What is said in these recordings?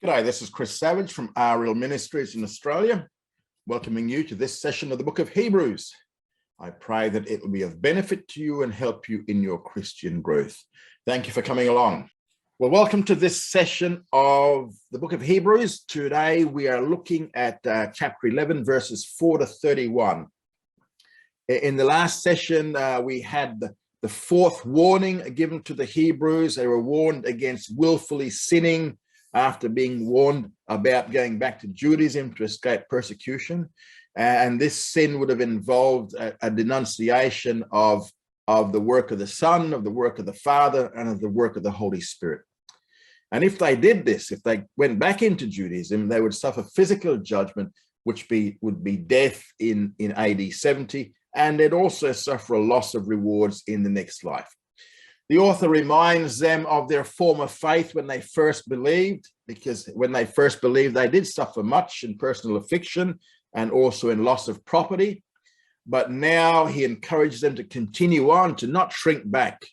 G'day, this is Chris Savage from Heir Ministries in Australia, welcoming you to this session of the book of Hebrews. I pray that it will be of benefit to you and help you in your Christian growth. Thank you for coming along. Well, welcome to this session of the book of Hebrews. Today we are looking at chapter 11, verses 4 to 31. In the last session, we had the fourth warning given to the Hebrews. They were warned against willfully sinning after being warned about going back to Judaism to escape persecution. And this sin would have involved a denunciation of the work of the Son, of the work of the Father, and of the work of the Holy Spirit. And if they did this, if they went back into Judaism, they would suffer physical judgment, which would be death in AD 70, and they'd also suffer a loss of rewards in the next life. The author reminds them of their former faith when they first believed, because when they first believed, they did suffer much in personal affliction and also in loss of property. But now he encourages them to continue on, to not shrink back,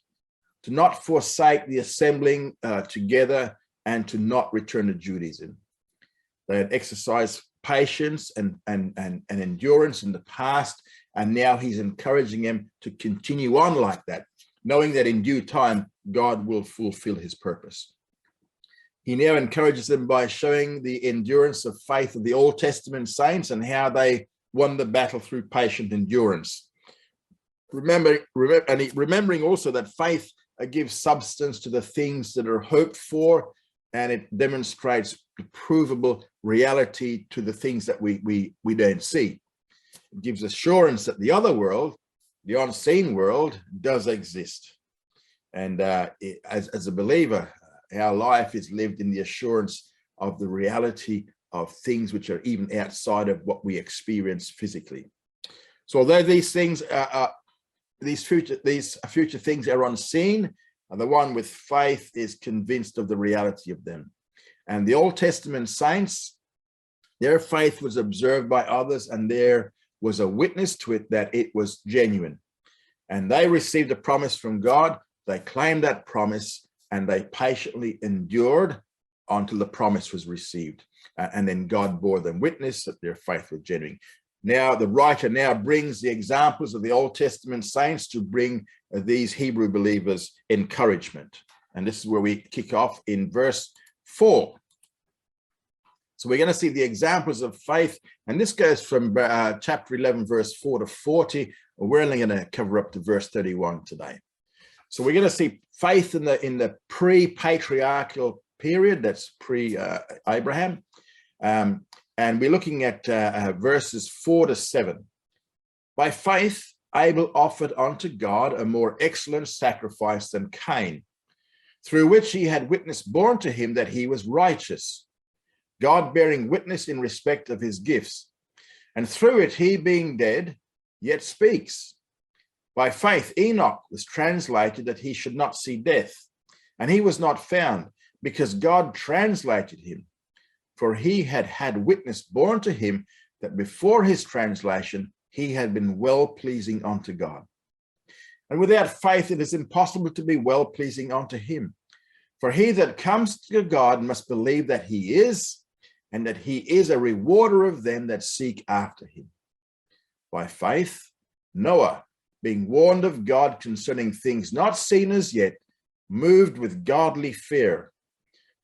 to not forsake the assembling together, and to not return to Judaism. They had exercised patience and endurance in the past, and now he's encouraging them to continue on like that, knowing that in due time, God will fulfill his purpose. He now encourages them by showing the endurance of faith of the Old Testament saints and how they won the battle through patient endurance. Remembering also that faith gives substance to the things that are hoped for, and it demonstrates provable reality to the things that we don't see. It gives assurance that the other world, the unseen world, does exist. And as a believer, our life is lived in the assurance of the reality of things which are even outside of what we experience physically. So although these things these future things are unseen, and the one with faith is convinced of the reality of them. And the Old Testament saints, their faith was observed by others, and there was a witness to it that it was genuine. And they received a promise from God. They claimed that promise, and they patiently endured until the promise was received. And then God bore them witness that their faith was genuine. Now, the writer now brings the examples of the Old Testament saints to bring these Hebrew believers encouragement. And this is where we kick off in verse 4. So we're going to see the examples of faith, and this goes from chapter 11, verse 4 to 40. We're only going to cover up to verse 31 today. So we're going to see faith in the pre-patriarchal period, that's pre-Abraham. And we're looking at verses 4 to 7. By faith, Abel offered unto God a more excellent sacrifice than Cain, through which he had witness borne to him that he was righteous, God bearing witness in respect of his gifts. And through it, he being dead, yet speaks. By faith, Enoch was translated that he should not see death, and he was not found, because God translated him. For he had had witness borne to him that before his translation, he had been well-pleasing unto God. And without faith, it is impossible to be well-pleasing unto him. For he that comes to God must believe that he is, and that he is a rewarder of them that seek after him. By faith, Noah, being warned of God concerning things not seen as yet, moved with godly fear,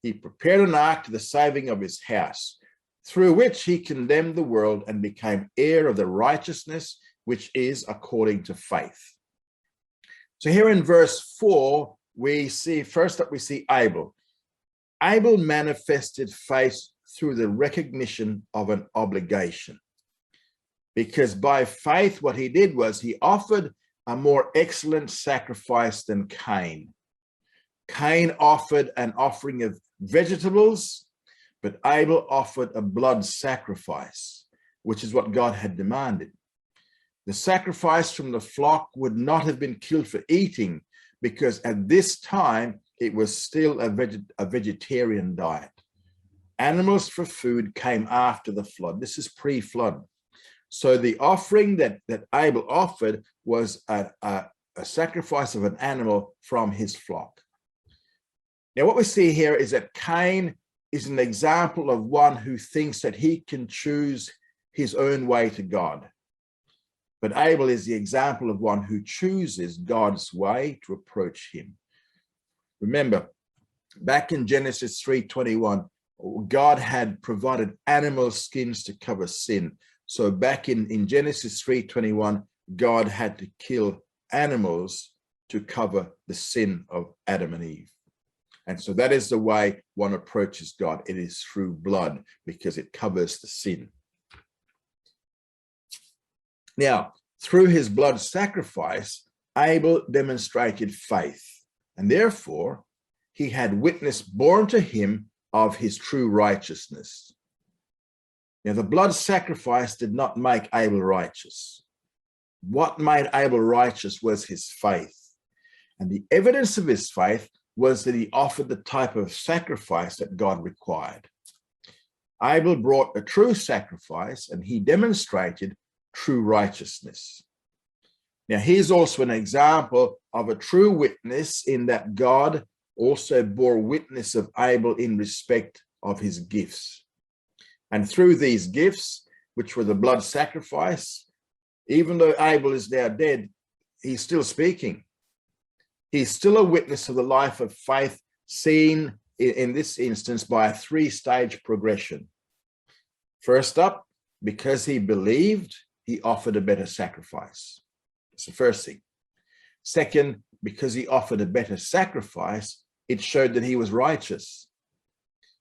he prepared an ark to the saving of his house, through which he condemned the world and became heir of the righteousness which is according to faith. So here in verse 4, we see Abel. Abel manifested faith through the recognition of an obligation. Because by faith, what he did was he offered a more excellent sacrifice than Cain. Cain offered an offering of vegetables, but Abel offered a blood sacrifice, which is what God had demanded. The sacrifice from the flock would not have been killed for eating, because at this time it was still a vegetarian diet. Animals for food came after the flood. This is pre-flood. So the offering that Abel offered was a sacrifice of an animal from his flock. Now, what we see here is that Cain is an example of one who thinks that he can choose his own way to God. But Abel is the example of one who chooses God's way to approach him. Remember, back in Genesis 3:21, God had provided animal skins to cover sin. So back in Genesis 3:21, God had to kill animals to cover the sin of Adam and Eve. And so that is the way one approaches God. It is through blood, because it covers the sin. Now, through his blood sacrifice, Abel demonstrated faith, and therefore he had witness borne to him of his true righteousness. Now, the blood sacrifice did not make Abel righteous. What made Abel righteous was his faith. And the evidence of his faith was that he offered the type of sacrifice that God required. Abel brought a true sacrifice, and he demonstrated true righteousness. Now, here's also an example of a true witness, in that God also bore witness of Abel in respect of his gifts. And through these gifts, which were the blood sacrifice, even though Abel is now dead, he's still speaking. He's still a witness of the life of faith, seen in this instance by a three-stage progression. First up, because he believed, he offered a better sacrifice. That's the first thing. Second, because he offered a better sacrifice, it showed that he was righteous.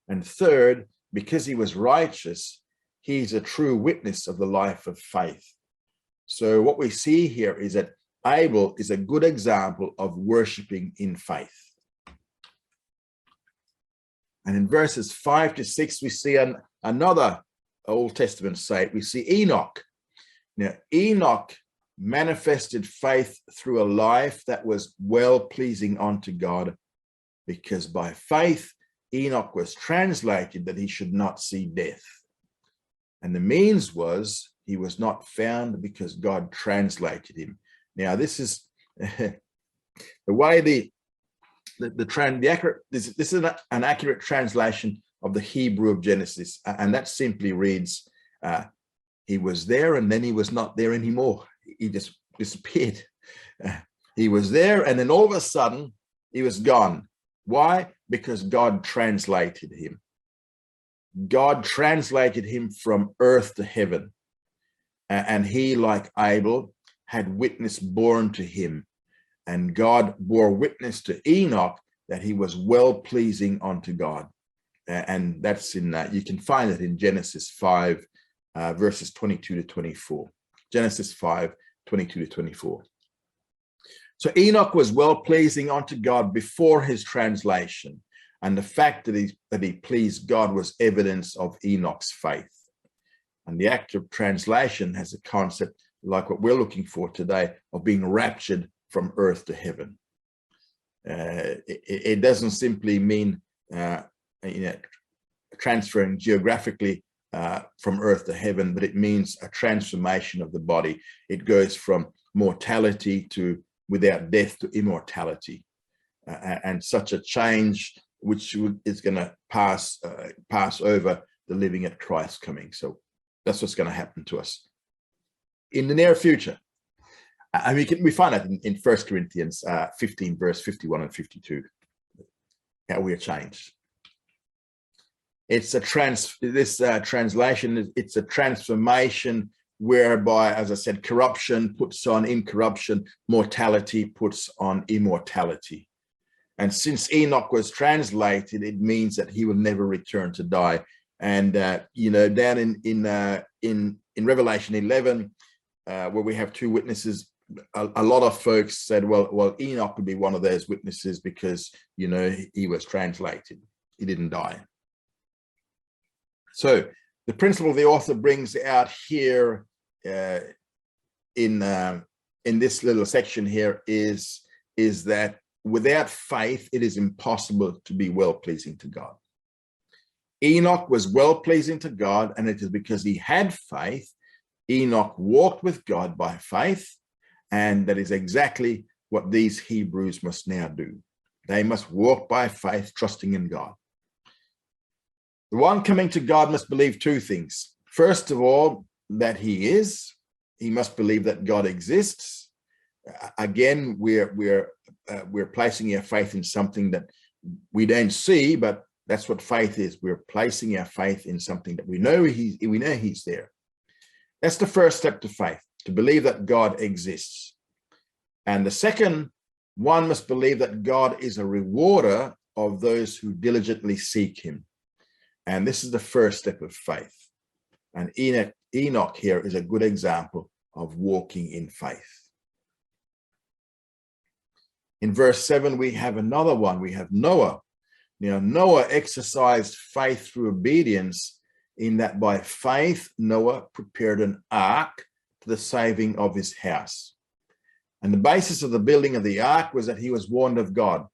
And third, because he was righteous, he's a true witness of the life of faith. So what we see here is that Abel is a good example of worshiping in faith. And in verses 5 to 6, we see another Old Testament saint. We see Enoch. Now, Enoch manifested faith through a life that was well-pleasing unto God, because by faith, Enoch was translated that he should not see death. And the means was he was not found because God translated him. Now, this is the way this is an accurate translation of the Hebrew of Genesis, and that simply reads, he was there and then he was not there anymore. He just disappeared. He was there and then all of a sudden he was gone. Why? Because God translated him. God translated him from earth to heaven. And he, like Abel, had witness borne to him. And God bore witness to Enoch that he was well-pleasing unto God. And that's in you can find it in Genesis 5, verses 22 to 24. Genesis 5, 22 to 24. So Enoch was well-pleasing unto God before his translation. And the fact that he pleased God was evidence of Enoch's faith. And the act of translation has a concept like what we're looking for today of being raptured from earth to heaven. It doesn't simply mean transferring geographically from earth to heaven, but it means a transformation of the body. It goes from mortality to without death to immortality, and such a change which is going to pass over the living at Christ's coming. So that's what's going to happen to us in the near future. And we find that in 1 Corinthians 15, verse 51 and 52, how we are changed. It's a translation. It's a transformation whereby, as I said, corruption puts on incorruption, mortality puts on immortality. And since Enoch was translated, it means that he will never return to die. And down in Revelation 11, where we have two witnesses, a lot of folks said, well, Enoch would be one of those witnesses because he was translated. He didn't die. So the principle the author brings out here in this little section here is that without faith, it is impossible to be well-pleasing to God. Enoch was well-pleasing to God, and it is because he had faith. Enoch walked with God by faith, and that is exactly what these Hebrews must now do. They must walk by faith, trusting in God. The one coming to God must believe two things. First of all, that he is. He must believe that God exists. Again, we're placing our faith in something that we don't see, but that's what faith is. We're placing our faith in something that we know he's there. That's the first step to faith, to believe that God exists. And the second, one must believe that God is a rewarder of those who diligently seek him. And this is the first step of faith. And Enoch here is a good example of walking in faith. In verse 7, we have another one. We have Noah. Now, Noah exercised faith through obedience, in that by faith, Noah prepared an ark to the saving of his house. And the basis of the building of the ark was that he was warned of God.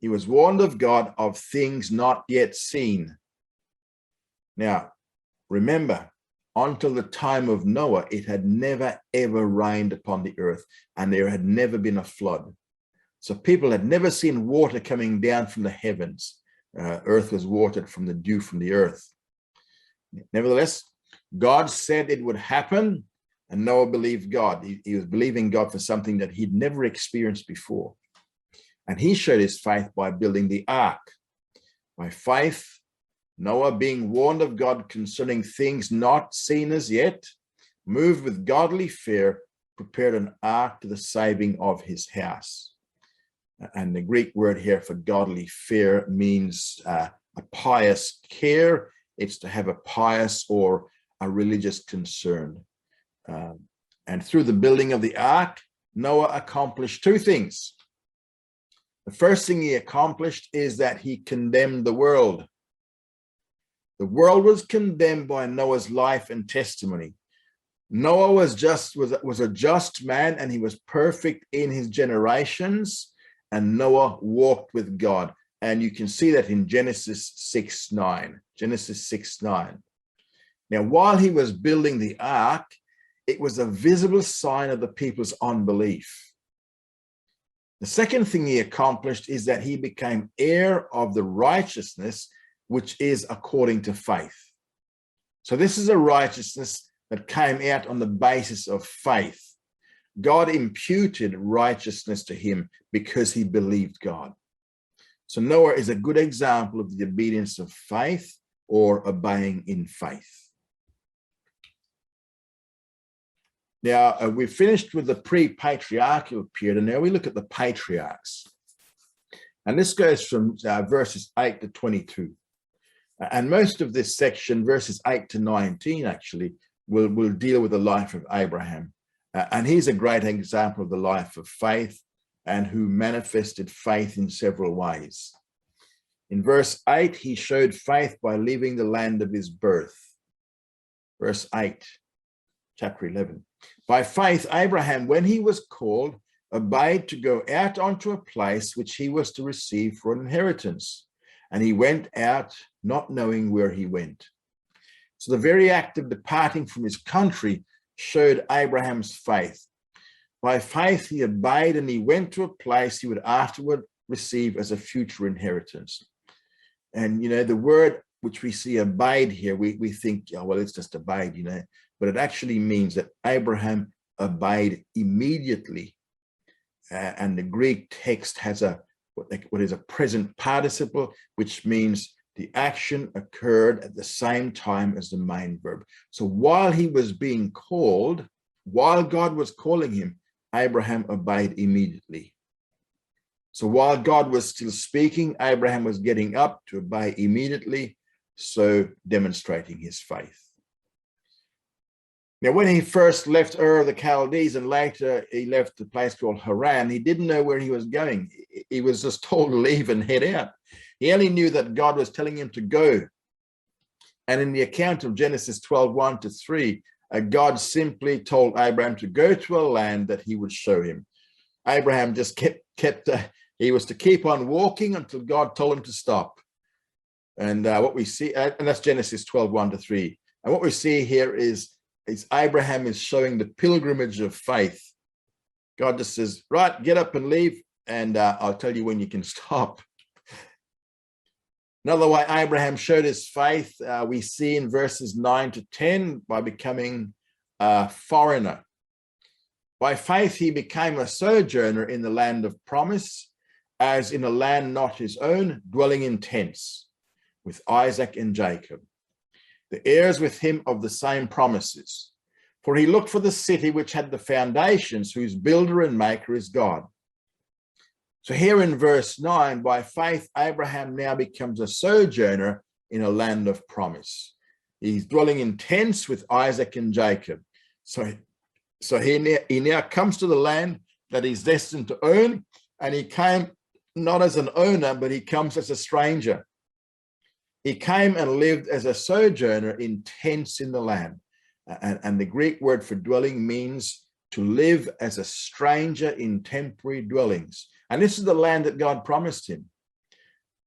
He was warned of God of things not yet seen. Now, remember, until the time of Noah, it had never, ever rained upon the earth, and there had never been a flood. So people had never seen water coming down from the heavens. Earth was watered from the dew from the earth. Nevertheless, God said it would happen, and Noah believed God. He was believing God for something that he'd never experienced before. And he showed his faith by building the ark. By faith, Noah, being warned of God concerning things not seen as yet, moved with godly fear, prepared an ark to the saving of his house. And the Greek word here for godly fear means a pious care. It's to have a pious or a religious concern. And through the building of the ark, Noah accomplished two things. The first thing he accomplished is that he condemned the world. The world was condemned by Noah's life and testimony. Noah was a just man, and he was perfect in his generations, and Noah walked with God. And you can see that in Genesis 6:9. Genesis 6:9. Now, while he was building the ark, it was a visible sign of the people's unbelief. The second thing he accomplished is that he became heir of the righteousness which is according to faith. So this is a righteousness that came out on the basis of faith. God imputed righteousness to him because he believed God. So Noah is a good example of the obedience of faith, or obeying in faith. Now, we've finished with the pre-patriarchal period, and now we look at the patriarchs. And this goes from verses 8 to 22. And most of this section, verses 8 to 19, actually, will deal with the life of Abraham. And he's a great example of the life of faith, and who manifested faith in several ways. In verse 8, he showed faith by leaving the land of his birth. Verse 8, chapter 11. By faith, Abraham, when he was called, obeyed to go out onto a place which he was to receive for an inheritance. And he went out not knowing where he went. So the very act of departing from his country showed Abraham's faith. By faith, he obeyed, and he went to a place he would afterward receive as a future inheritance. And, the word which we see obeyed here, we think, oh, well, it's just obeyed, but it actually means that Abraham obeyed immediately. And the Greek text has what is a present participle, which means the action occurred at the same time as the main verb. So while he was being called, while God was calling him, Abraham obeyed immediately. So while God was still speaking, Abraham was getting up to obey immediately, so demonstrating his faith. Now, when he first left Ur of the Chaldees, and later he left a place called Haran, he didn't know where he was going. He was just told to leave and head out. He only knew that God was telling him to go. And in the account of Genesis 12:1 to 3, God simply told Abraham to go to a land that he would show him. Abraham just he was to keep on walking until God told him to stop. And what we see, and that's Genesis 12:1 to 3. And what we see here is Abraham is showing the pilgrimage of faith. God just says, right, get up and leave, and I'll tell you when you can stop. Another way Abraham showed his faith, we see in verses 9 to 10, by becoming a foreigner. By faith, he became a sojourner in the land of promise, as in a land not his own, dwelling in tents with Isaac and Jacob, the heirs with him of the same promises. For he looked for the city which had the foundations, whose builder and maker is God. So here in verse 9, by faith, Abraham now becomes a sojourner in a land of promise. He's dwelling in tents with Isaac and Jacob. So he now comes to the land that he's destined to own, and he came not as an owner, but he comes as a stranger. He came and lived as a sojourner in tents in the land. And the Greek word for dwelling means to live as a stranger in temporary dwellings. And this is the land that God promised him.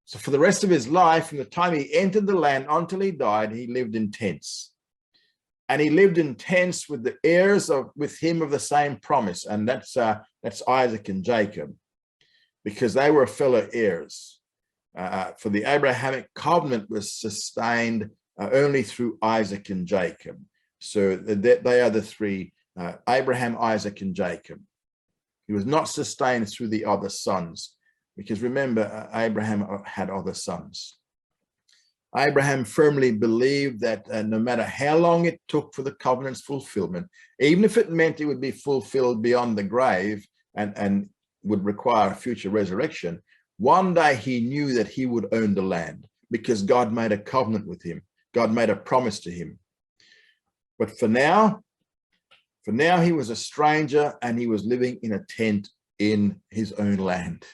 So for the rest of his life, from the time he entered the land until he died, he lived in tents. And he lived in tents with the heirs with him of the same promise. And that's Isaac and Jacob, because they were fellow heirs. For the Abrahamic covenant was sustained only through Isaac and Jacob. So they are the three, Abraham, Isaac, and Jacob. He was not sustained through the other sons, because remember, Abraham had other sons. Abraham firmly believed that no matter how long it took for the covenant's fulfillment, even if it meant it would be fulfilled beyond the grave and would require a future resurrection, one day he knew that he would own the land, because God made a covenant with him. God made a promise to him. But for now he was a stranger, and he was living in a tent in his own land.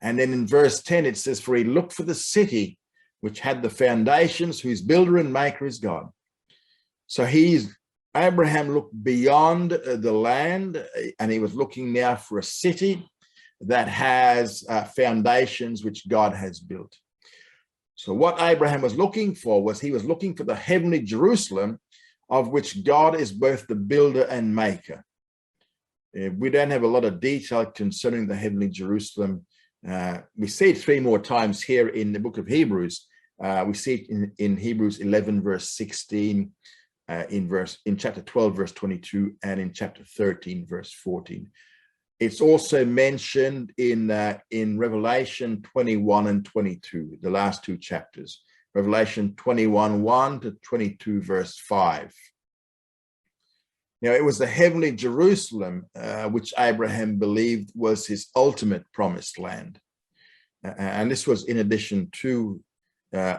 And then in verse 10, it says, for he looked for the city which had the foundations, whose builder and maker is God. So Abraham looked beyond the land, and he was looking now for a city that has foundations which God has built. So what Abraham was looking for he was looking for the heavenly Jerusalem, of which God is both the builder and maker. We don't have a lot of detail concerning the heavenly Jerusalem. We see it 3 more times here in the book of Hebrews. We see it in Hebrews 11, verse 16, in chapter 12, verse 22, and in chapter 13, verse 14. It's also mentioned in Revelation 21 and 22, the last 2 chapters. Revelation 21:1 to 22, verse 5. Now, it was the heavenly Jerusalem which Abraham believed was his ultimate promised land. And this was in addition to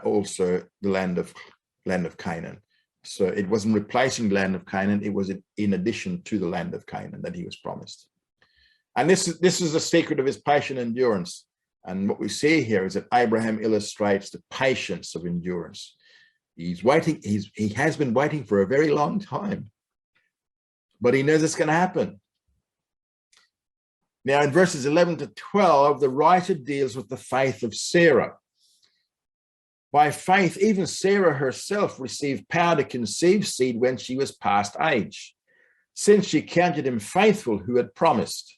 also the land of Canaan. So it wasn't replacing the land of Canaan. It was in addition to the land of Canaan that he was promised. And this is the secret of his patient endurance. And what we see here is that Abraham illustrates the patience of endurance. He's waiting. He has been waiting for a very long time, but he knows it's going to happen. Now, in verses 11 to 12, the writer deals with the faith of Sarah. By faith, even Sarah herself received power to conceive seed when she was past age, since she counted him faithful who had promised.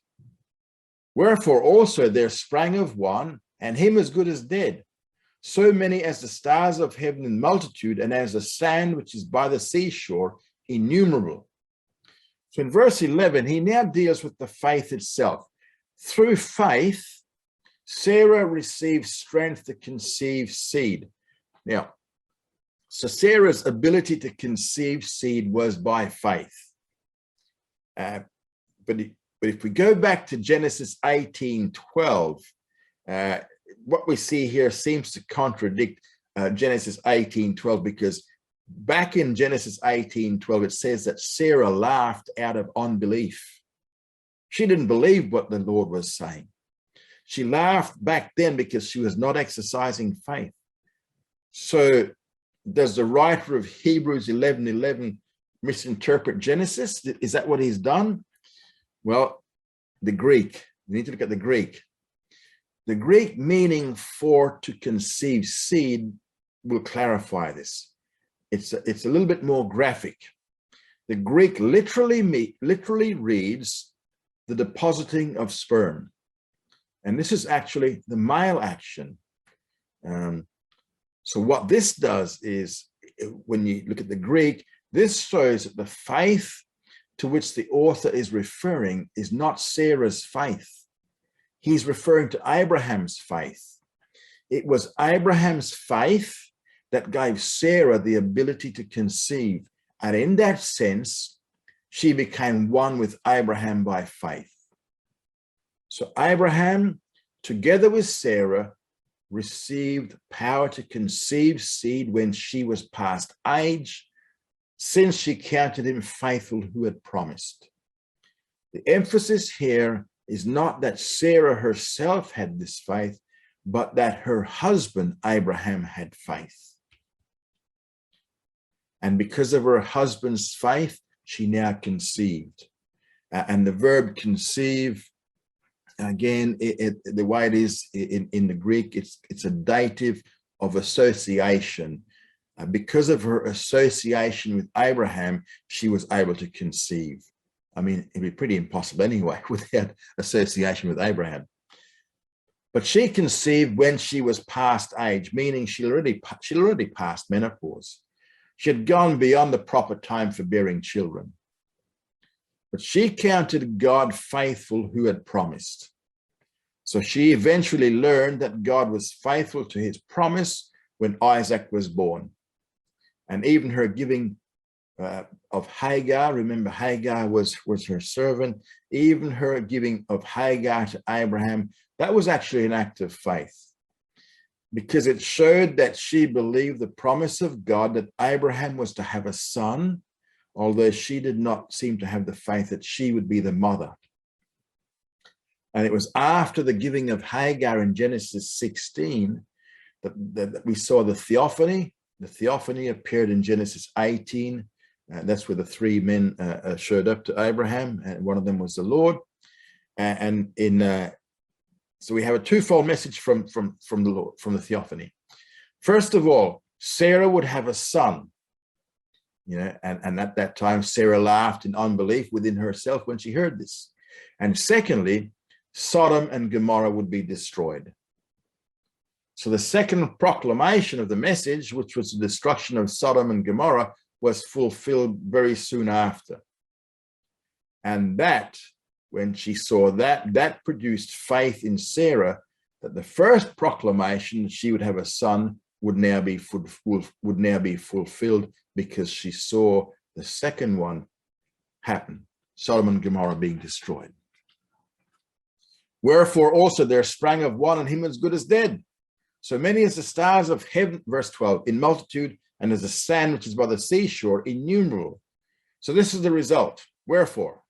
Wherefore also there sprang of one, and him as good as dead, so many as the stars of heaven in multitude, and as the sand which is by the seashore, innumerable. So in verse 11, he now deals with the faith itself. Through faith, Sarah received strength to conceive seed. Now, so Sarah's ability to conceive seed was by faith. But if we go back to Genesis 18:12, what we see here seems to contradict Genesis 18:12, because back in Genesis 18:12, it says that Sarah laughed out of unbelief. She didn't believe what the Lord was saying. She laughed back then because she was not exercising faith. So does the writer of Hebrews 11:11 misinterpret Genesis? Is that what he's done? Well, the Greek, we need to look at the Greek. The Greek meaning for to conceive seed will clarify this. It's a little bit more graphic. The Greek literally reads the depositing of sperm. And this is actually the male action So what this does is, when you look at the Greek, this shows that the faith to which the author is referring is not Sarah's faith. He's referring to Abraham's faith. It was Abraham's faith that gave Sarah the ability to conceive. And in that sense, she became one with Abraham by faith. So Abraham, together with Sarah, received power to conceive seed when she was past age, since she counted him faithful who had promised. The emphasis here is not that Sarah herself had this faith, but that her husband Abraham had faith. And because of her husband's faith, she now conceived. And the verb conceive, again, the way it is in the Greek, it's a dative of association. Because of her association with Abraham, she was able to conceive. I mean, it'd be pretty impossible anyway without association with Abraham. But she conceived when she was past age, meaning she'd already passed menopause. She had gone beyond the proper time for bearing children. But she counted God faithful who had promised. So she eventually learned that God was faithful to his promise when Isaac was born. And even her giving of Hagar, remember Hagar was her servant, even her giving of Hagar to Abraham, that was actually an act of faith, because it showed that she believed the promise of God that Abraham was to have a son, although she did not seem to have the faith that she would be the mother. And it was after the giving of Hagar in Genesis 16 that we saw the theophany. The theophany appeared in Genesis 18. That's where the three men showed up to Abraham, and one of them was the Lord. So we have a twofold message from the Lord, from the theophany. First of all, Sarah would have a son, and at that time Sarah laughed in unbelief within herself when she heard this. And secondly, Sodom and Gomorrah would be destroyed. So the second proclamation of the message, which was the destruction of Sodom and Gomorrah, was fulfilled very soon after. And that, when she saw that produced faith in Sarah, that the first proclamation that she would have a son would now be fulfilled, because she saw the second one happen, Sodom and Gomorrah being destroyed. Wherefore also there sprang of one, and him as good as dead. So many as the stars of heaven, verse 12, in multitude, and as the sand which is by the seashore, innumerable. So this is the result. Wherefore?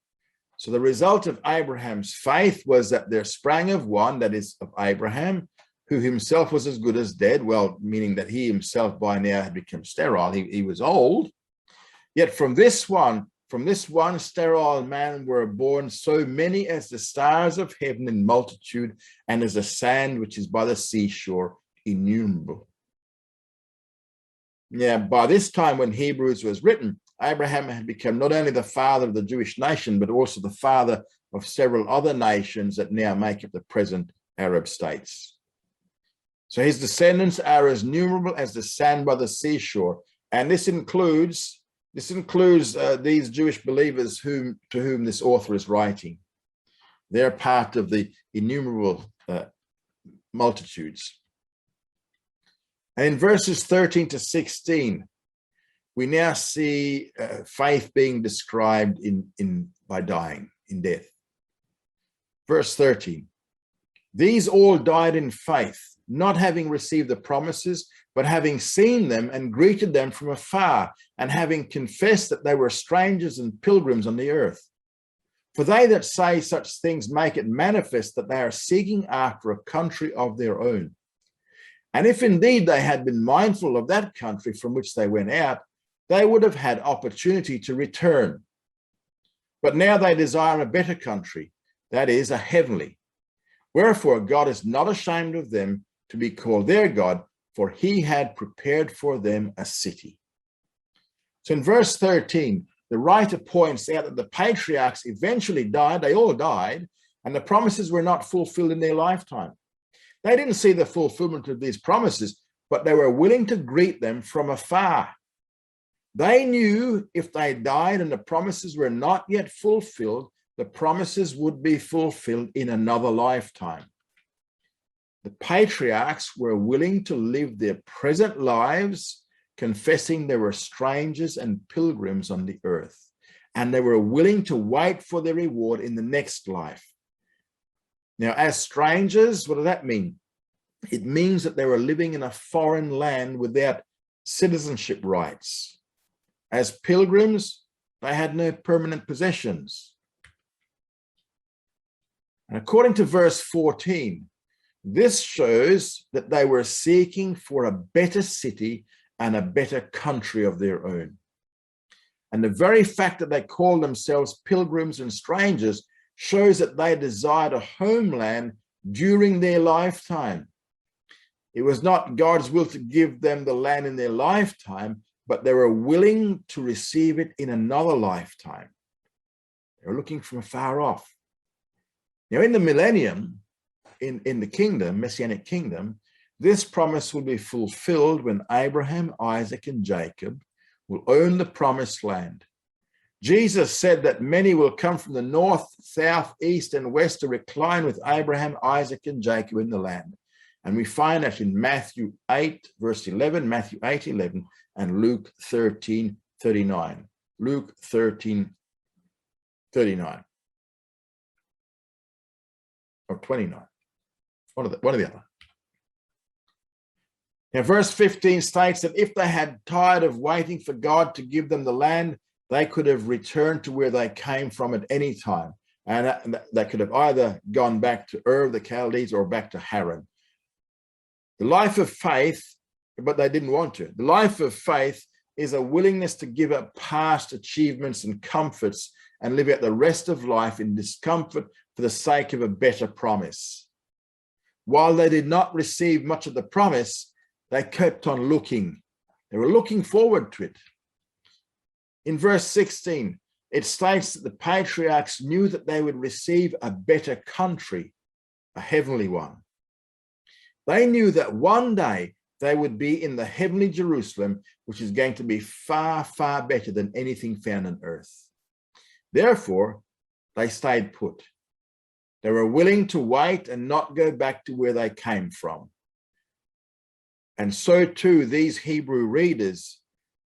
So the result of Abraham's faith was that there sprang of one, that is of Abraham, who himself was as good as dead, well, meaning that he himself by now had become sterile. He was old. Yet from this one sterile man were born so many as the stars of heaven in multitude, and as the sand which is by the seashore, innumerable. Yeah, by this time when Hebrews was written, Abraham had become not only the father of the Jewish nation, but also the father of several other nations that now make up the present Arab states. So his descendants are as numerable as the sand by the seashore. And this includes these Jewish believers to whom this author is writing. They're part of the innumerable multitudes. And in verses 13 to 16, we now see faith being described by dying, in death. Verse 13, these all died in faith, not having received the promises, but having seen them and greeted them from afar, and having confessed that they were strangers and pilgrims on the earth. For they that say such things make it manifest that they are seeking after a country of their own. And if indeed they had been mindful of that country from which they went out, they would have had opportunity to return. But now they desire a better country, that is, a heavenly. Wherefore God is not ashamed of them to be called their God, for he had prepared for them a city. So in verse 13, the writer points out that the patriarchs eventually died, they all died, and the promises were not fulfilled in their lifetime. They didn't see the fulfillment of these promises, but they were willing to greet them from afar. They knew if they died and the promises were not yet fulfilled, the promises would be fulfilled in another lifetime. The patriarchs were willing to live their present lives, confessing they were strangers and pilgrims on the earth, and they were willing to wait for their reward in the next life. Now, as strangers, what does that mean? It means that they were living in a foreign land without citizenship rights. As pilgrims, they had no permanent possessions. And according to verse 14, this shows that they were seeking for a better city and a better country of their own. And the very fact that they called themselves pilgrims and strangers shows that they desired a homeland during their lifetime. It was not God's will to give them the land in their lifetime, but they were willing to receive it in another lifetime. They were looking from afar off. Now, in the millennium, in the kingdom, Messianic kingdom, this promise will be fulfilled when Abraham, Isaac, and Jacob will own the promised land. Jesus said that many will come from the north, south, east, and west to recline with Abraham, Isaac, and Jacob in the land. And we find that in Matthew 8, verse 11, Matthew 8, 11, and Luke 13, 39. Luke 13, 39. Or 29. One of the other. Now, verse 15 states that if they had tired of waiting for God to give them the land, they could have returned to where they came from at any time. And they could have either gone back to Ur of the Chaldees or back to Haran. The life of faith, but they didn't want to. The life of faith is a willingness to give up past achievements and comforts and live out the rest of life in discomfort for the sake of a better promise. While they did not receive much of the promise, they kept on looking. They were looking forward to it. In verse 16, it states that the patriarchs knew that they would receive a better country, a heavenly one. They knew that one day they would be in the heavenly Jerusalem, which is going to be far, far better than anything found on earth. Therefore, they stayed put. They were willing to wait and not go back to where they came from. And so too, these Hebrew readers,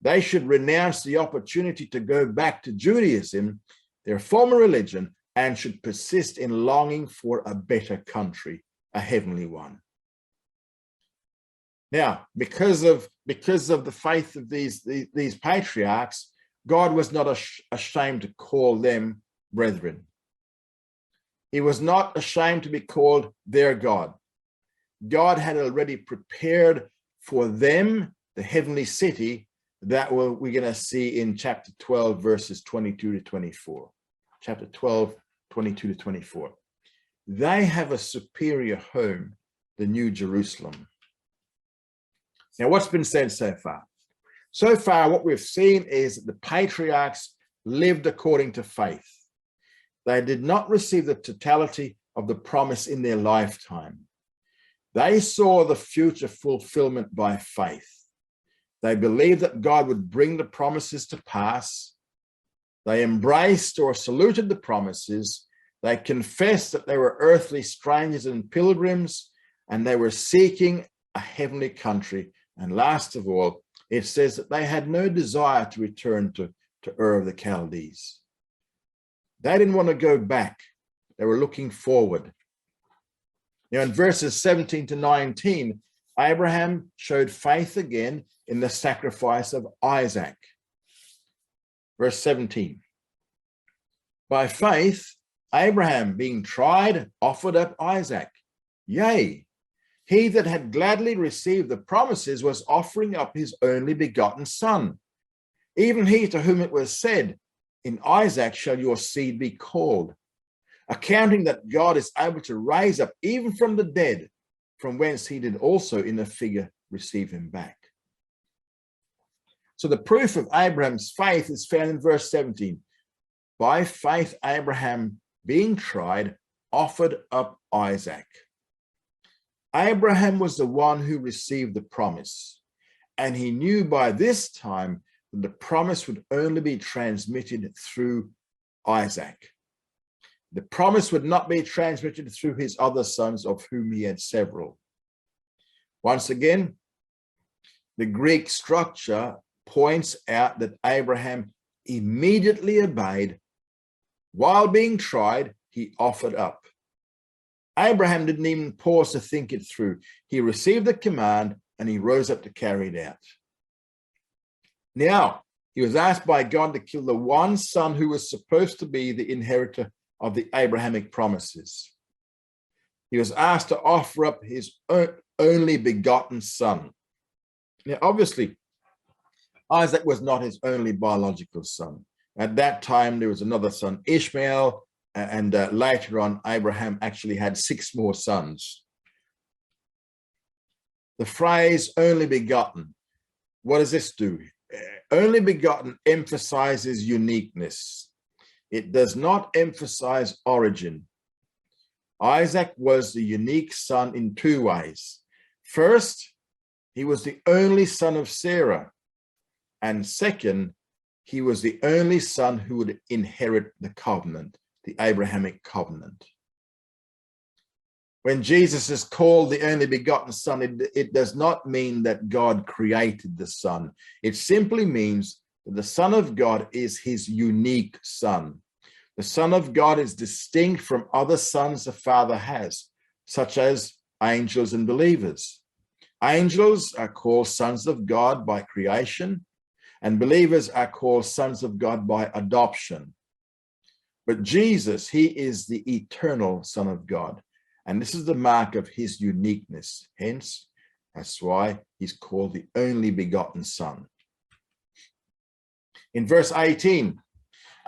they should renounce the opportunity to go back to Judaism, their former religion, and should persist in longing for a better country, a heavenly one. Now, because of the faith of these patriarchs, God was not ashamed to call them brethren. He was not ashamed to be called their God. God had already prepared for them the heavenly city that we're going to see in chapter 12, verses 22 to 24. Chapter 12, 22 to 24. They have a superior home, the New Jerusalem. Now, what's been said so far? So far, what we've seen is that the patriarchs lived according to faith. They did not receive the totality of the promise in their lifetime. They saw the future fulfillment by faith. They believed that God would bring the promises to pass. They embraced or saluted the promises. They confessed that they were earthly strangers and pilgrims, and they were seeking a heavenly country. And last of all, it says that they had no desire to return to Ur of the Chaldees. They didn't want to go back. They were looking forward. Now, in verses 17 to 19, Abraham showed faith again in the sacrifice of Isaac. Verse 17. By faith, Abraham, being tried, offered up Isaac. Yea, he that had gladly received the promises was offering up his only begotten son, even he to whom it was said, in Isaac shall your seed be called, accounting that God is able to raise up even from the dead, from whence he did also in a figure receive him back. So the proof of Abraham's faith is found in verse 17. By faith, Abraham, being tried, offered up Isaac. Abraham was the one who received the promise, and he knew by this time that the promise would only be transmitted through Isaac. The promise would not be transmitted through his other sons, of whom he had several. Once again, the Greek structure points out that Abraham immediately obeyed. While being tried, he offered up. Abraham didn't even pause to think it through. He received the command and he rose up to carry it out. Now, he was asked by God to kill the one son who was supposed to be the inheritor of the Abrahamic promises. He was asked to offer up his only begotten son. Now, obviously, Isaac was not his only biological son. At that time, there was another son, Ishmael, and later on, Abraham actually had 6 more sons. The phrase only begotten, what does this do? Only begotten emphasizes uniqueness. It does not emphasize origin. Isaac was the unique son in 2 ways. First, he was the only son of Sarah. And second, he was the only son who would inherit the covenant, the Abrahamic covenant. When Jesus is called the only begotten son, it does not mean that God created the son. It simply means that the Son of God is his unique son. The Son of God is distinct from other sons the Father has, such as angels and believers. Angels are called sons of God by creation, and believers are called sons of God by adoption. But Jesus, he is the eternal Son of God. And this is the mark of his uniqueness. Hence, that's why he's called the only begotten son. In verse 18,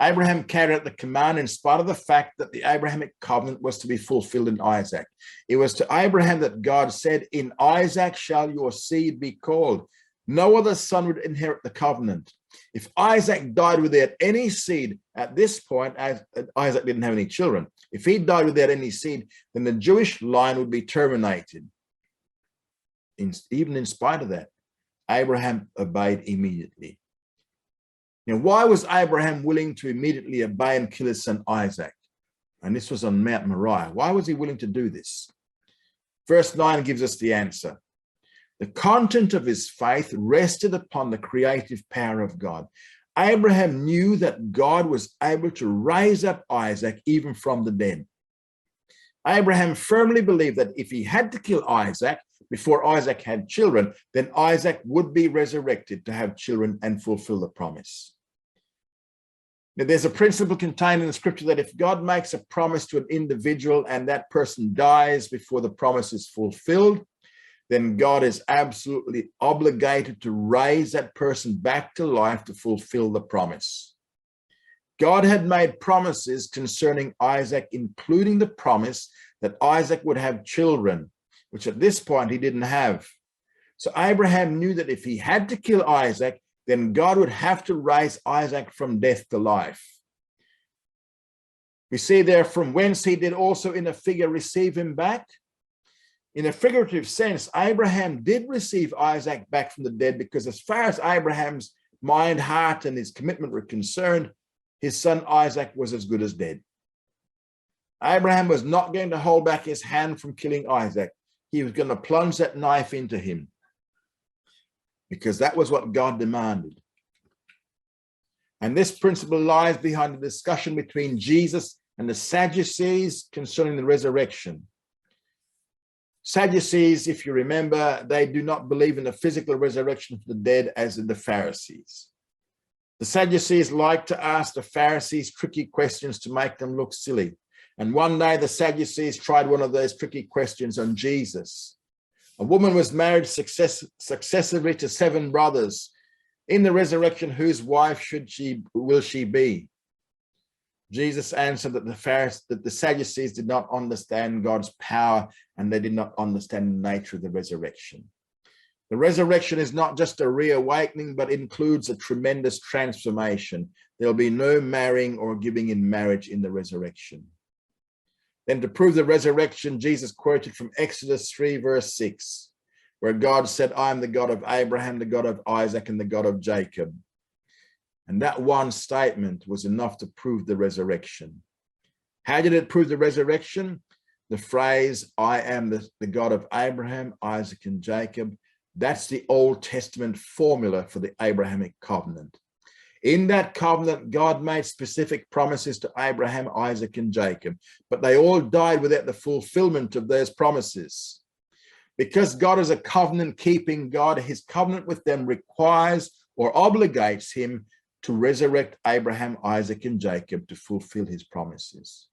Abraham carried out the command in spite of the fact that the Abrahamic covenant was to be fulfilled in Isaac. It was to Abraham that God said, "In Isaac shall your seed be called." No other son would inherit the covenant. If Isaac died without any seed at this point, as Isaac didn't have any children, if he died without any seed, then the Jewish line would be terminated. Even in spite of that, Abraham obeyed immediately. Now, why was Abraham willing to immediately obey and kill his son Isaac? And this was on Mount Moriah. Why was he willing to do this? Verse 9 gives us the answer. The content of his faith rested upon the creative power of God. Abraham knew that God was able to raise up Isaac even from the dead. Abraham firmly believed that if he had to kill Isaac before Isaac had children, then Isaac would be resurrected to have children and fulfill the promise. Now, there's a principle contained in the scripture that if God makes a promise to an individual and that person dies before the promise is fulfilled, then God is absolutely obligated to raise that person back to life to fulfill the promise. God had made promises concerning Isaac, including the promise that Isaac would have children, which at this point he didn't have. So Abraham knew that if he had to kill Isaac, then God would have to raise Isaac from death to life. We see there, from whence he did also in a figure receive him back. In a figurative sense, Abraham did receive Isaac back from the dead, because as far as Abraham's mind, heart, and his commitment were concerned, his son Isaac was as good as dead. Abraham was not going to hold back his hand from killing Isaac. He was going to plunge that knife into him, because that was what God demanded. And this principle lies behind the discussion between Jesus and the Sadducees concerning the resurrection. Sadducees, if you remember, they do not believe in the physical resurrection of the dead as did the Pharisees. The Sadducees like to ask the Pharisees tricky questions to make them look silly. And one day the Sadducees tried one of those tricky questions on Jesus. A woman was married successively to 7 brothers. In the resurrection, whose wife will she be? Jesus answered that the Sadducees did not understand God's power, and they did not understand the nature of the resurrection. The resurrection is not just a reawakening, but includes a tremendous transformation. There'll be no marrying or giving in marriage in the resurrection. Then to prove the resurrection, Jesus quoted from Exodus 3, verse 6, where God said, I am the God of Abraham, the God of Isaac, and the God of Jacob. And that one statement was enough to prove the resurrection. How did it prove the resurrection? The phrase, I am the God of Abraham, Isaac, and Jacob. That's the Old Testament formula for the Abrahamic covenant. In that covenant, God made specific promises to Abraham, Isaac, and Jacob, but they all died without the fulfillment of those promises. Because God is a covenant-keeping God, his covenant with them requires or obligates him to resurrect Abraham, Isaac, and Jacob to fulfill his promises.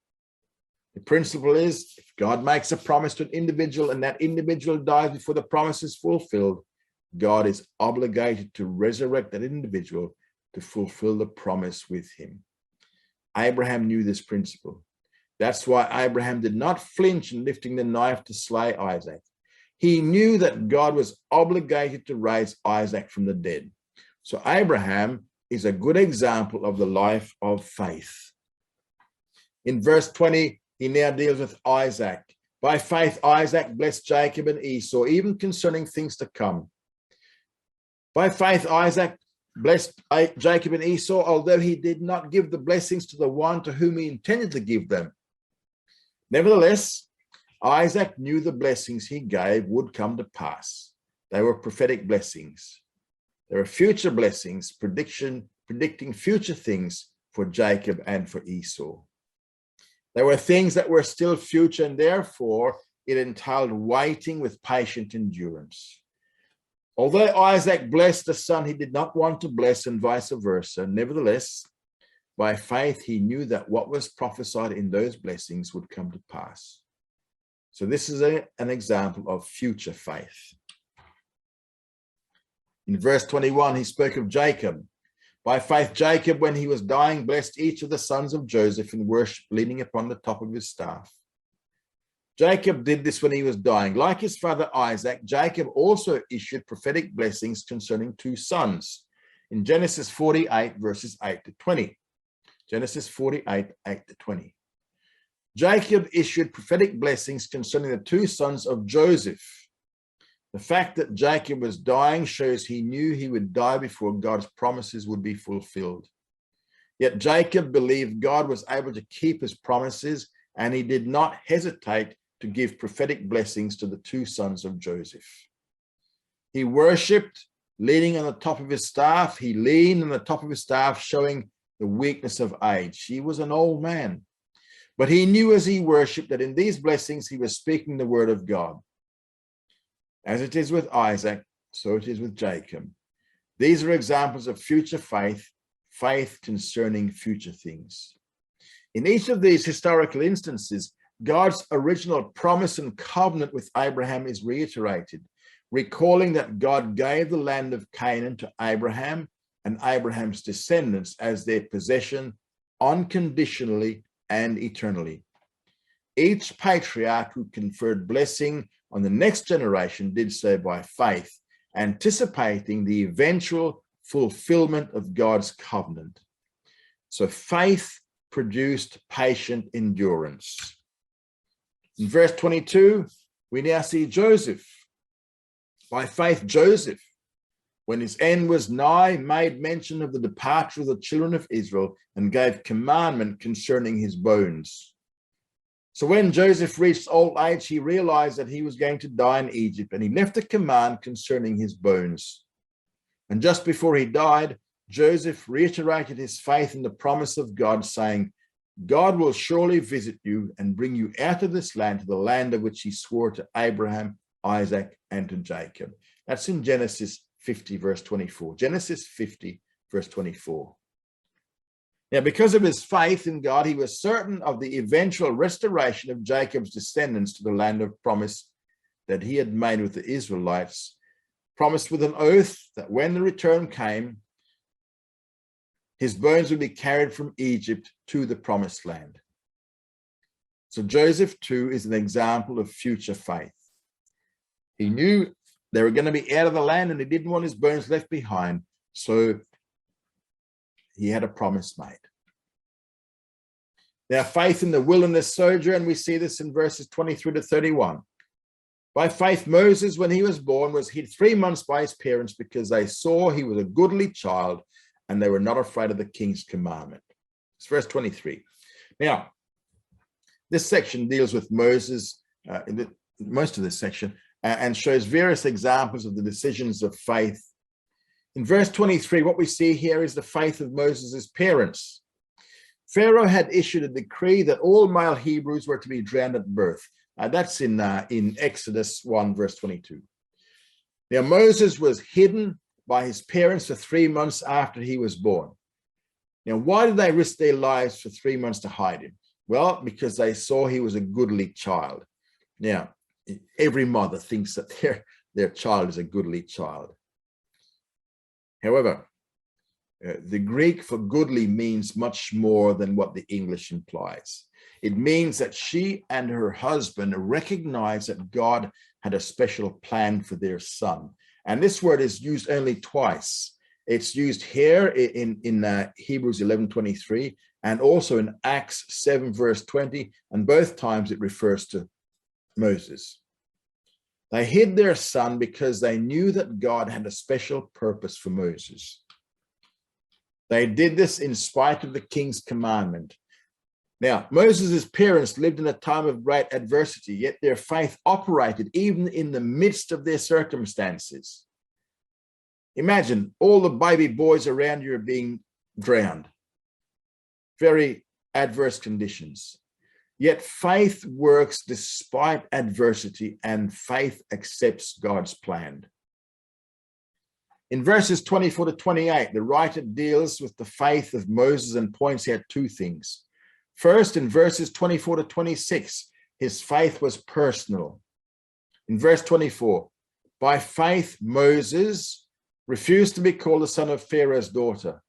The principle is, if God makes a promise to an individual and that individual dies before the promise is fulfilled, God is obligated to resurrect that individual to fulfill the promise with him. Abraham knew this principle. That's why Abraham did not flinch in lifting the knife to slay Isaac. He knew that God was obligated to raise Isaac from the dead. So Abraham is a good example of the life of faith. In verse 20, he now deals with Isaac. By faith, Isaac blessed Jacob and Esau, even concerning things to come. By faith, Isaac blessed Jacob and Esau, although he did not give the blessings to the one to whom he intended to give them. Nevertheless, Isaac knew the blessings he gave would come to pass. They were prophetic blessings. There are future blessings, predicting future things for Jacob and for Esau. There were things that were still future, and therefore it entailed waiting with patient endurance. Although Isaac blessed the son he did not want to bless, and vice versa, nevertheless, by faith he knew that what was prophesied in those blessings would come to pass. So this is an example of future faith. In verse 21, he spoke of Jacob. By faith, Jacob, when he was dying, blessed each of the sons of Joseph in worship, leaning upon the top of his staff. Jacob did this when he was dying. Like his father Isaac, Jacob also issued prophetic blessings concerning two sons in Genesis 48, verses 8 to 20. Genesis 48, 8 to 20. Jacob issued prophetic blessings concerning the two sons of Joseph. The fact that Jacob was dying shows he knew he would die before God's promises would be fulfilled. Yet Jacob believed God was able to keep his promises, and he did not hesitate to give prophetic blessings to the two sons of Joseph. He worshipped, leaning on the top of his staff. He leaned on the top of his staff, showing the weakness of age. He was an old man. But he knew as he worshipped that in these blessings he was speaking the word of God. As it is with Isaac, so it is with Jacob. These are examples of future faith, faith concerning future things. In each of these historical instances, God's original promise and covenant with Abraham is reiterated, recalling that God gave the land of Canaan to Abraham and Abraham's descendants as their possession unconditionally and eternally. Each patriarch who conferred blessing on the next generation did so by faith, anticipating the eventual fulfillment of God's covenant. So faith produced patient endurance. In verse 22, we now see Joseph. By faith, Joseph, when his end was nigh, made mention of the departure of the children of Israel and gave commandment concerning his bones. So when Joseph reached old age, he realized that he was going to die in Egypt, and he left a command concerning his bones. And just before he died, Joseph reiterated his faith in the promise of God, saying, God will surely visit you and bring you out of this land to the land of which he swore to Abraham, Isaac, and to Jacob. That's in Genesis 50, verse 24. Genesis 50, verse 24. Now, because of his faith in God, he was certain of the eventual restoration of Jacob's descendants to the land of promise that he had made with the Israelites, promised with an oath that when the return came, his bones would be carried from Egypt to the promised land. So Joseph, too, is an example of future faith. He knew they were going to be out of the land, and he didn't want his bones left behind. So he had a promise made. Now, faith in the wilderness sojourn, we see this in verses 23 to 31. By faith, Moses, when he was born, was hid 3 months by his parents because they saw he was a goodly child and they were not afraid of the king's commandment. It's verse 23. Now, this section deals with Moses, most of this section, and shows various examples of the decisions of faith. In verse 23, what we see here is the faith of Moses' parents. Pharaoh had issued a decree that all male Hebrews were to be drowned at birth. That's in Exodus 1, verse 22. Now, Moses was hidden by his parents for 3 months after he was born. Now, why did they risk their lives for 3 months to hide him? Well, because they saw he was a goodly child. Now, every mother thinks that their child is a goodly child. However, the Greek for goodly means much more than what the English implies. It means that she and her husband recognized that God had a special plan for their son. And this word is used only twice. It's used here in Hebrews 11:23 and also in Acts 7, verse 20. And both times it refers to Moses. They hid their son because they knew that God had a special purpose for Moses. They did this in spite of the king's commandment. Now, Moses' parents lived in a time of great adversity, yet their faith operated even in the midst of their circumstances. Imagine all the baby boys around you are being drowned. Very adverse conditions. Yet faith works despite adversity, and faith accepts God's plan. In verses 24 to 28, the writer deals with the faith of Moses and points out two things. First, in verses 24 to 26, his faith was personal. In verse 24, by faith, Moses refused to be called the son of Pharaoh's daughter.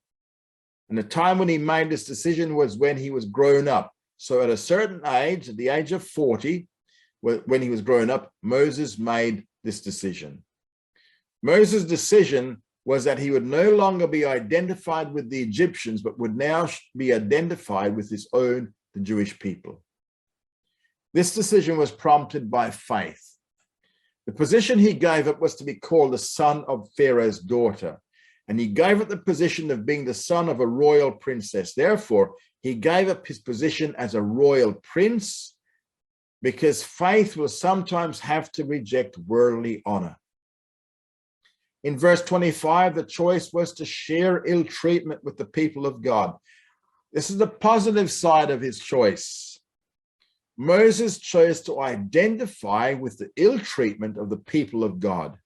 And the time when he made this decision was when he was grown up. So at a certain age, at the age of 40, when he was grown up, Moses made this decision. Moses' decision was that he would no longer be identified with the Egyptians, but would now be identified with his own, the Jewish people. This decision was prompted by faith. The position he gave up was to be called the son of Pharaoh's daughter, and he gave up the position of being the son of a royal princess. Therefore, he gave up his position as a royal prince because faith will sometimes have to reject worldly honor. In verse 25, the choice was to share ill treatment with the people of God. This is the positive side of his choice. Moses chose to identify with the ill treatment of the people of God.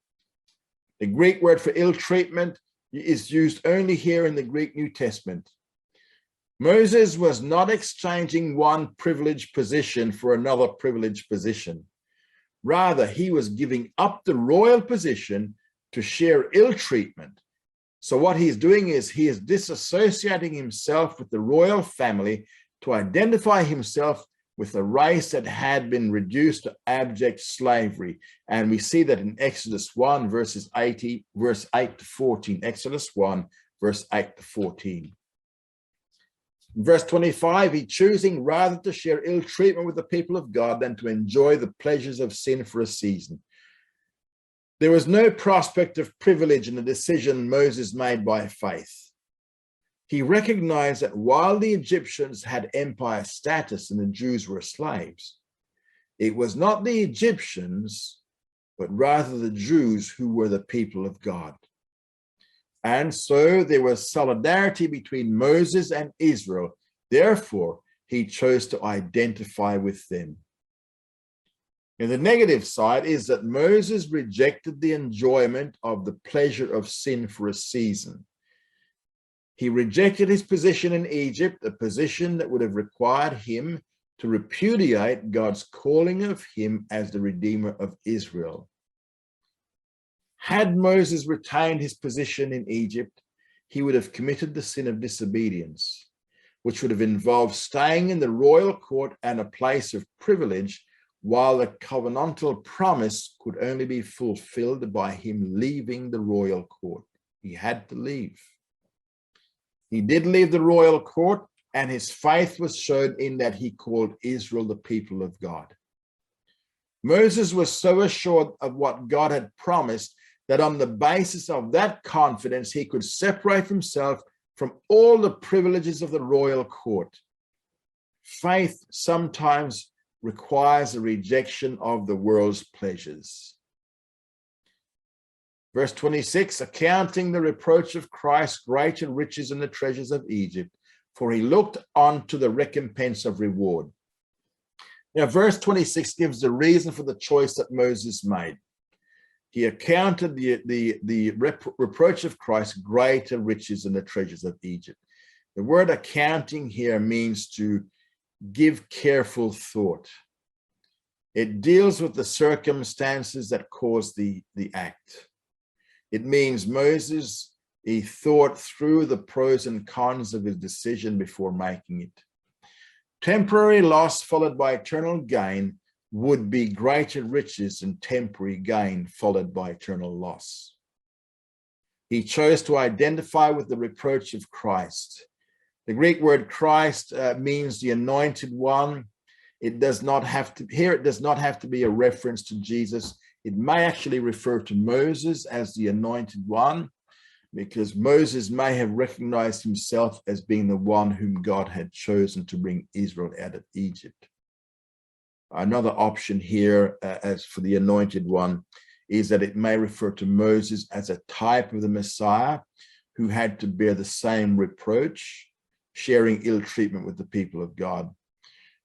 The Greek word for ill treatment is used only here in the Greek New Testament. Moses was not exchanging one privileged position for another privileged position. Rather, he was giving up the royal position to share ill treatment. So what he's doing is he is disassociating himself with the royal family to identify himself with a race that had been reduced to abject slavery. And we see that in Exodus 1, verse 8 to 14. Exodus 1, verse 8 to 14. In verse 25, he's choosing rather to share ill treatment with the people of God than to enjoy the pleasures of sin for a season. There was no prospect of privilege in the decision Moses made by faith. He recognized that while the Egyptians had empire status and the Jews were slaves, it was not the Egyptians, but rather the Jews who were the people of God. And so there was solidarity between Moses and Israel. Therefore, he chose to identify with them. And the negative side is that Moses rejected the enjoyment of the pleasure of sin for a season. He rejected his position in Egypt, a position that would have required him to repudiate God's calling of him as the Redeemer of Israel. Had Moses retained his position in Egypt, he would have committed the sin of disobedience, which would have involved staying in the royal court and a place of privilege, while the covenantal promise could only be fulfilled by him leaving the royal court. He had to leave. He did leave the royal court, and his faith was shown in that he called Israel the people of God. Moses was so assured of what God had promised that on the basis of that confidence, he could separate himself from all the privileges of the royal court. Faith sometimes requires a rejection of the world's pleasures. Verse 26, accounting the reproach of Christ greater riches than the treasures of Egypt, for he looked on to the recompense of reward. Now, verse 26 gives the reason for the choice that Moses made. He accounted the reproach of Christ greater riches than the treasures of Egypt. The word accounting here means to give careful thought. It deals with the circumstances that caused the act. It means Moses, he thought through the pros and cons of his decision before making it. Temporary loss followed by eternal gain would be greater riches than temporary gain followed by eternal loss. He chose to identify with the reproach of Christ. The Greek word Christ means the anointed one. It does not have to be a reference to Jesus. It may actually refer to Moses as the anointed one, because Moses may have recognized himself as being the one whom God had chosen to bring Israel out of Egypt. Another option here, as for the anointed one, is that it may refer to Moses as a type of the Messiah who had to bear the same reproach, sharing ill treatment with the people of God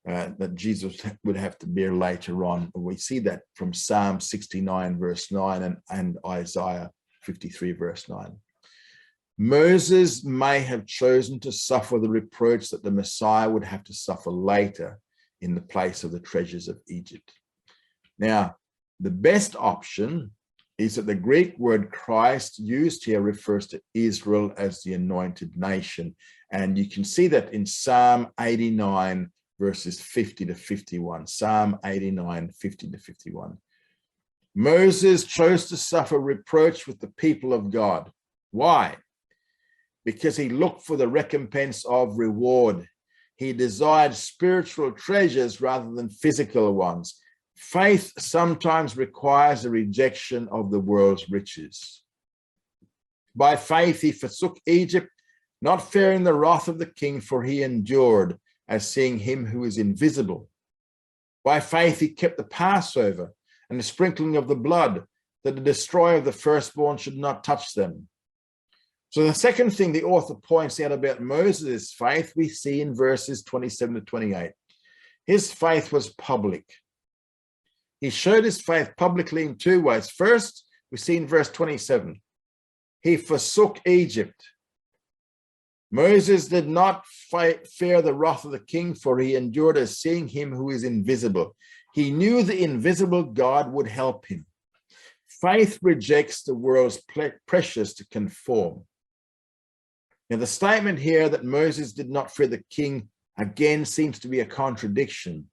that Jesus would have to bear later on. We see that from Psalm 69 verse 9 and Isaiah 53 verse 9. Moses may have chosen to suffer the reproach that the Messiah would have to suffer later in the place of the treasures of Egypt. Now, the best option is that the Greek word Christ used here refers to Israel as the anointed nation. And you can see that in Psalm 89, verses 50 to 51. Psalm 89, 50 to 51. Moses chose to suffer reproach with the people of God. Why? Because he looked for the recompense of reward. He desired spiritual treasures rather than physical ones. Faith sometimes requires a rejection of the world's riches. By faith, he forsook Egypt, not fearing the wrath of the king, for he endured as seeing him who is invisible. By faith, he kept the Passover and the sprinkling of the blood, that the destroyer of the firstborn should not touch them. So the second thing the author points out about Moses' faith, we see in verses 27 to 28. His faith was public. He showed his faith publicly in two ways. First, we see in verse 27, he forsook Egypt. Moses did not fear the wrath of the king, for he endured as seeing him who is invisible. He knew the invisible God would help him. Faith rejects the world's pressures to conform. Now, the statement here that Moses did not fear the king again seems to be a contradiction,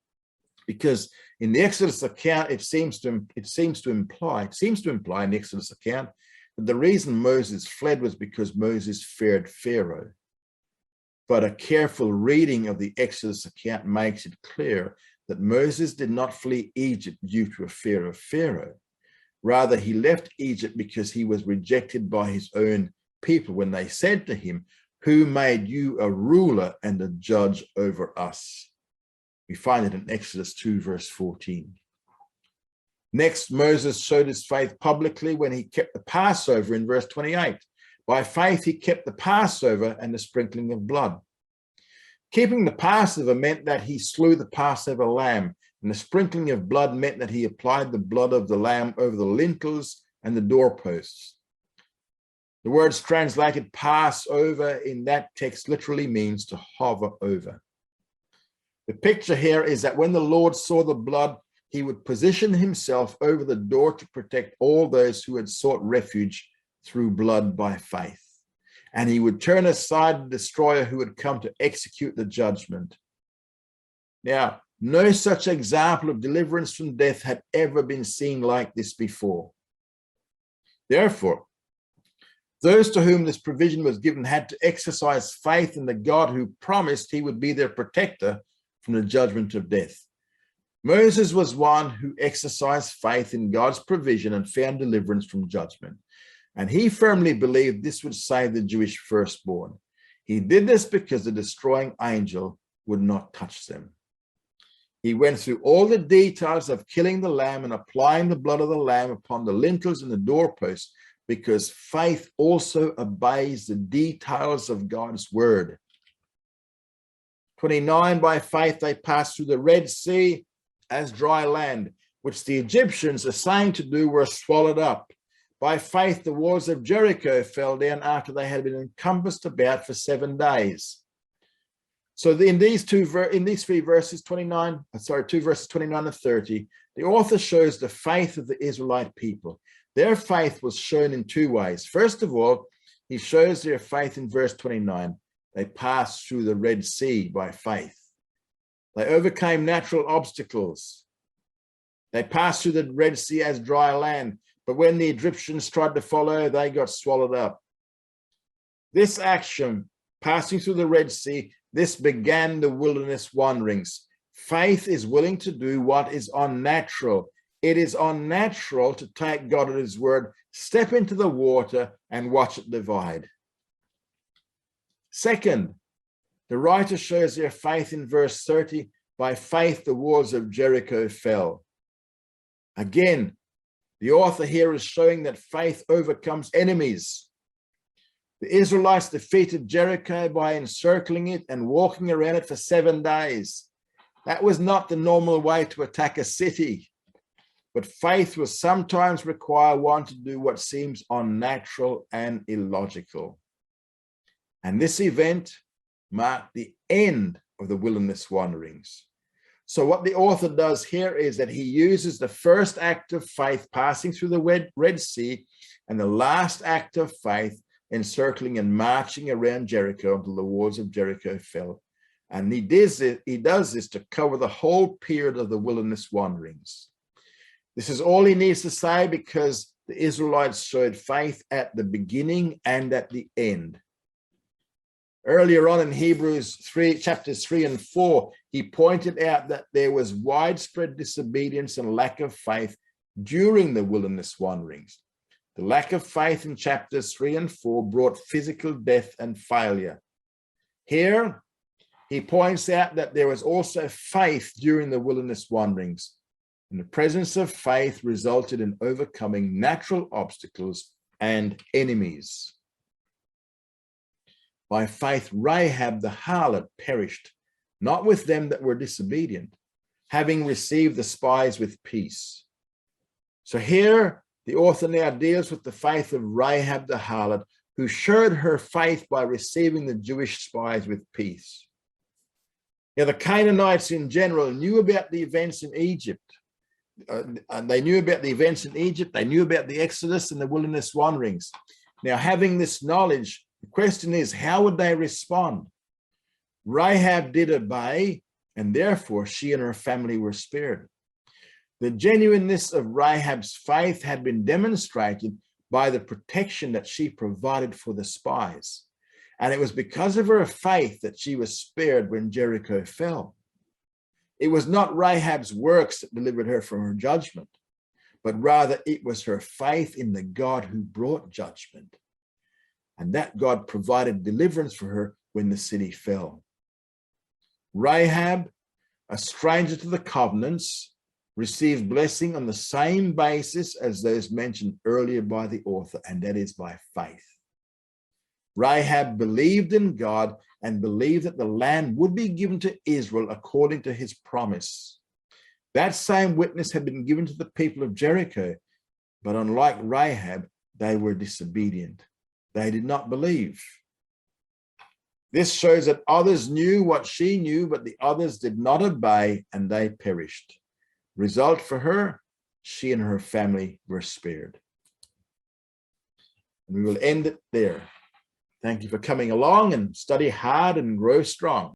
because in the Exodus account, it seems to imply in the Exodus account that the reason Moses fled was because Moses feared Pharaoh. But a careful reading of the Exodus account makes it clear that Moses did not flee Egypt due to a fear of Pharaoh. Rather, he left Egypt because he was rejected by his own people when they said to him, "Who made you a ruler and a judge over us?" We find it in Exodus 2, verse 14. Next, Moses showed his faith publicly when he kept the Passover in verse 28. By faith, he kept the Passover and the sprinkling of blood. Keeping the Passover meant that he slew the Passover lamb, and the sprinkling of blood meant that he applied the blood of the lamb over the lintels and the doorposts. The words translated Passover in that text literally means to hover over. The picture here is that when the Lord saw the blood, he would position himself over the door to protect all those who had sought refuge through blood by faith. And he would turn aside the destroyer who had come to execute the judgment. Now, no such example of deliverance from death had ever been seen like this before. Therefore, Those to whom this provision was given had to exercise faith in the God who promised he would be their protector from the judgment of death. Moses was one who exercised faith in God's provision and found deliverance from judgment. And he firmly believed this would save the Jewish firstborn. He did this because the destroying angel would not touch them. He went through all the details of killing the lamb and applying the blood of the lamb upon the lintels and the doorposts, because faith also obeys the details of God's word. 29, by faith they passed through the Red Sea as dry land, which the Egyptians, assigned to do, were swallowed up. By faith the walls of Jericho fell down after they had been encompassed about for 7 days. So in these three verses, 29 and 30, the author shows the faith of the Israelite people. Their faith was shown in 2 ways. First of all, he shows their faith in verse 29. They passed through the Red Sea by faith. They overcame natural obstacles. They passed through the Red Sea as dry land, but when the Egyptians tried to follow, they got swallowed up. This action, passing through the Red Sea, this began the wilderness wanderings. Faith is willing to do what is unnatural. It is unnatural to take God at his word, step into the water and watch it divide. Second, the writer shows their faith in verse 30. By faith, the walls of Jericho fell. Again, the author here is showing that faith overcomes enemies. The Israelites defeated Jericho by encircling it and walking around it for 7 days. That was not the normal way to attack a city. But faith will sometimes require one to do what seems unnatural and illogical. And this event marked the end of the wilderness wanderings. So what the author does here is that he uses the first act of faith passing through the Red Sea and the last act of faith encircling and marching around Jericho until the walls of Jericho fell. And he does this to cover the whole period of the wilderness wanderings. This is all he needs to say, because the Israelites showed faith at the beginning and at the end. Earlier on in Hebrews 3, chapters 3 and 4, he pointed out that there was widespread disobedience and lack of faith during the wilderness wanderings. The lack of faith in chapters 3 and 4 brought physical death and failure. Here, he points out that there was also faith during the wilderness wanderings. And the presence of faith resulted in overcoming natural obstacles and enemies. By faith, Rahab the harlot perished, not with them that were disobedient, having received the spies with peace. So here, the author now deals with the faith of Rahab the harlot, who showed her faith by receiving the Jewish spies with peace. Now, the Canaanites in general knew about the events in Egypt. They knew about the events in Egypt. They knew about the Exodus and the wilderness wanderings. Now, having this knowledge, the question is, how would they respond? Rahab did obey, and therefore she and her family were spared. The genuineness of Rahab's faith had been demonstrated by the protection that she provided for the spies. And it was because of her faith that she was spared when Jericho fell. It was not Rahab's works that delivered her from her judgment, but rather it was her faith in the God who brought judgment. And that God provided deliverance for her when the city fell. Rahab, a stranger to the covenants, received blessing on the same basis as those mentioned earlier by the author, and that is by faith. Rahab believed in God and believed that the land would be given to Israel according to his promise. That same witness had been given to the people of Jericho, but unlike Rahab, they were disobedient. They did not believe. This shows that others knew what she knew, but the others did not obey, and they perished. Result for her, she and her family were spared. And we will end it there. Thank you for coming along, and study hard and grow strong.